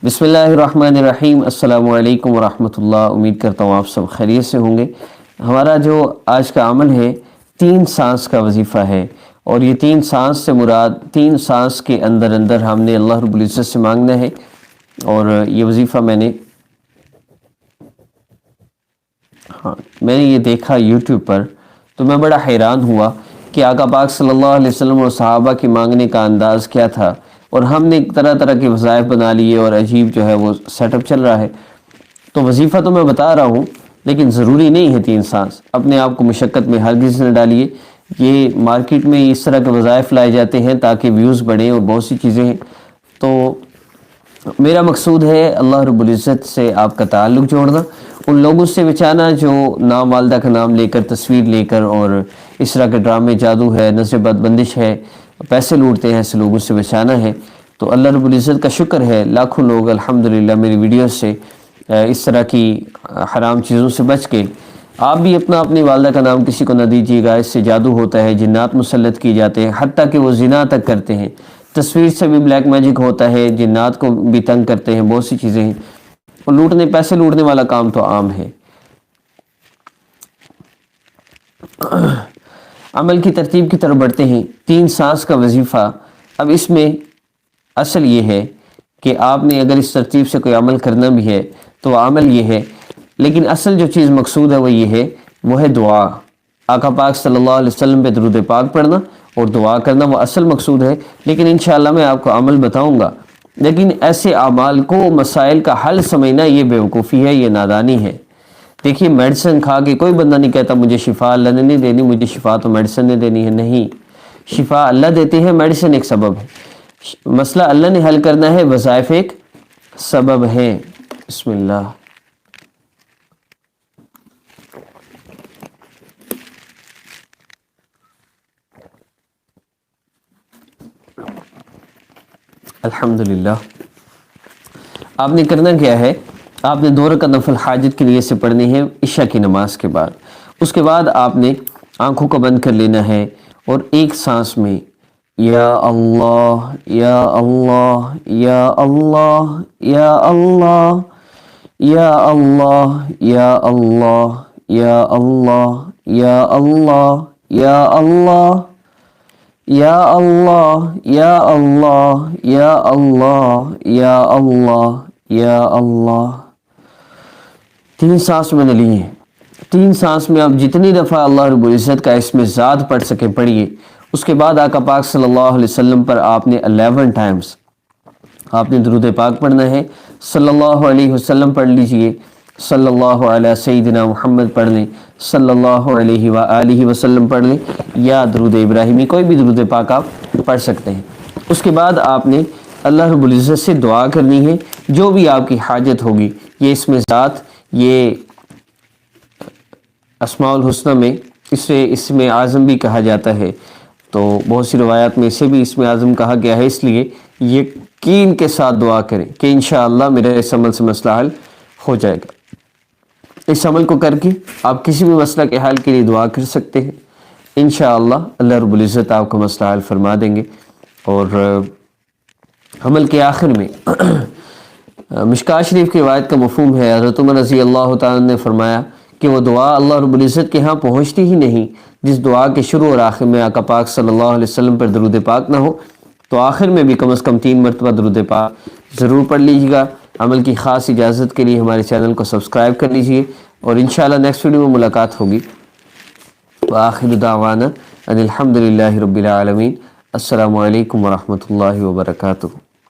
بسم اللہ الرحمن الرحیم۔ السلام علیکم ورحمۃ اللہ۔ امید کرتا ہوں آپ سب خیریت سے ہوں گے۔ ہمارا جو آج کا عمل ہے 3 سانس کا وظیفہ ہے، اور یہ 3 سانس سے مراد 3 سانس کے اندر اندر ہم نے اللہ رب العزت سے مانگنا ہے۔ اور یہ وظیفہ میں نے یہ دیکھا یوٹیوب پر، تو میں بڑا حیران ہوا کہ آقا پاک صلی اللہ علیہ وسلم اور صحابہ کی مانگنے کا انداز کیا تھا، اور ہم نے طرح طرح کے وظائف بنا لیے اور عجیب جو ہے وہ سیٹ اپ چل رہا ہے۔ تو وظیفہ تو میں بتا رہا ہوں، لیکن ضروری نہیں ہے 3 سانس۔ اپنے آپ کو مشقت میں ہرگز نہ ڈالیے۔ یہ مارکیٹ میں اس طرح کے وظائف لائے جاتے ہیں تاکہ ویوز بڑھیں اور بہت سی چیزیں ہیں۔ تو میرا مقصود ہے اللہ رب العزت سے آپ کا تعلق جوڑنا، ان لوگوں سے بچانا جو نام والدہ کا نام لے کر، تصویر لے کر اور اس طرح کے ڈرامے، جادو ہے، نظر بد بندش ہے، پیسے لوٹتے ہیں، ایسے لوگوں سے بچانا ہے۔ تو اللہ رب العزت کا شکر ہے، لاکھوں لوگ الحمدللہ میری ویڈیوز سے اس طرح کی حرام چیزوں سے بچ کے۔ آپ بھی اپنی والدہ کا نام کسی کو نہ دیجیے گا، اس سے جادو ہوتا ہے، جنات مسلط کی جاتے ہیں، حتیٰ کہ وہ زنا تک کرتے ہیں۔ تصویر سے بھی بلیک میجک ہوتا ہے، جنات کو بھی تنگ کرتے ہیں، بہت سی چیزیں ہیں، اور پیسے لوٹنے والا کام تو عام ہے۔ عمل کی ترتیب کی طرف بڑھتے ہیں۔ 3 سانس کا وظیفہ۔ اب اس میں اصل یہ ہے کہ آپ نے اگر اس ترتیب سے کوئی عمل کرنا بھی ہے تو عمل یہ ہے، لیکن اصل جو چیز مقصود ہے وہ یہ ہے، وہ ہے دعا۔ آقا پاک صلی اللہ علیہ وسلم پہ درود پاک پڑھنا اور دعا کرنا، وہ اصل مقصود ہے۔ لیکن انشاءاللہ میں آپ کو عمل بتاؤں گا، لیکن ایسے اعمال کو مسائل کا حل سمجھنا یہ بیوقوفی ہے، یہ نادانی ہے۔ دیکھیے، میڈیسن کھا کے کوئی بندہ نہیں کہتا مجھے شفا اللہ نے نہیں دینی، مجھے شفا تو میڈیسن نے دینی ہے۔ نہیں، شفا اللہ دیتے ہیں، میڈیسن ایک سبب ہے۔ مسئلہ اللہ نے حل کرنا ہے، وظائف ایک سبب ہے۔ بسم اللہ۔ الحمدللہ۔ آپ نے کرنا کیا ہے، آپ نے 2 رکعت نفل حاجت کی نیت سے پڑھنی ہے عشاء کی نماز کے بعد۔ اس کے بعد آپ نے آنکھوں کو بند کر لینا ہے، اور ایک سانس میں یا اللہ یا اللہ یا اللہ یا اللہ یا اللہ یا اللہ یا اللہ یا اللہ یا اللہ یا اللہ یا اللہ یا اللہ یا اللہ یا اللہ 3 سانس میں نے لی ہیں۔ 3 سانس میں آپ جتنی دفعہ اللہ رب العزت کا اسم ذات پڑھ سکیں پڑھیے۔ اس کے بعد آقا پاک صلی اللہ علیہ وسلم پر آپ نے 11 ٹائمز آپ نے درود پاک پڑھنا ہے۔ صلی اللہ علیہ وسلم پڑھ لیجئے، صلی اللہ علیہ سیدنا محمد پڑھ لیں، صلی اللہ علیہ وآلہ وسلم پڑھ لیں، یا درود ابراہیمی، کوئی بھی درود پاک آپ پڑھ سکتے ہیں۔ اس کے بعد آپ نے اللہ رب العزت سے دعا کرنی ہے، جو بھی آپ کی حاجت ہوگی۔ یہ اسم ذات، یہ اسماء الحسنہ میں اسے اسم اعظم بھی کہا جاتا ہے، تو بہت سی روایات میں اسے بھی اسم اعظم کہا گیا ہے۔ اس لیے یقین کے ساتھ دعا کریں کہ انشاءاللہ میرے اس عمل سے مسئلہ حل ہو جائے گا۔ اس عمل کو کر کے آپ کسی بھی مسئلہ کے حل کے لیے دعا کر سکتے ہیں، انشاءاللہ اللہ رب العزت آپ کو مسئلہ حل فرما دیں گے۔ اور عمل کے آخر میں مشکوٰۃ شریف کی روایت کا مفہوم ہے، حضرت عمر رضی اللہ تعالیٰ نے فرمایا کہ وہ دعا اللہ رب العزت کے ہاں پہنچتی ہی نہیں جس دعا کے شروع اور آخر میں آقا پاک صلی اللہ علیہ وسلم پر درود پاک نہ ہو۔ تو آخر میں بھی کم از کم 3 مرتبہ درود پاک ضرور پڑھ لیجیے گا۔ عمل کی خاص اجازت کے لیے ہمارے چینل کو سبسکرائب کر لیجیے، اور انشاءاللہ نیکسٹ ویڈیو میں ملاقات ہوگی۔ وآخر دعوانا ان الحمدللہ رب العالمین۔ السلام علیکم ورحمۃ اللہ وبرکاتہ۔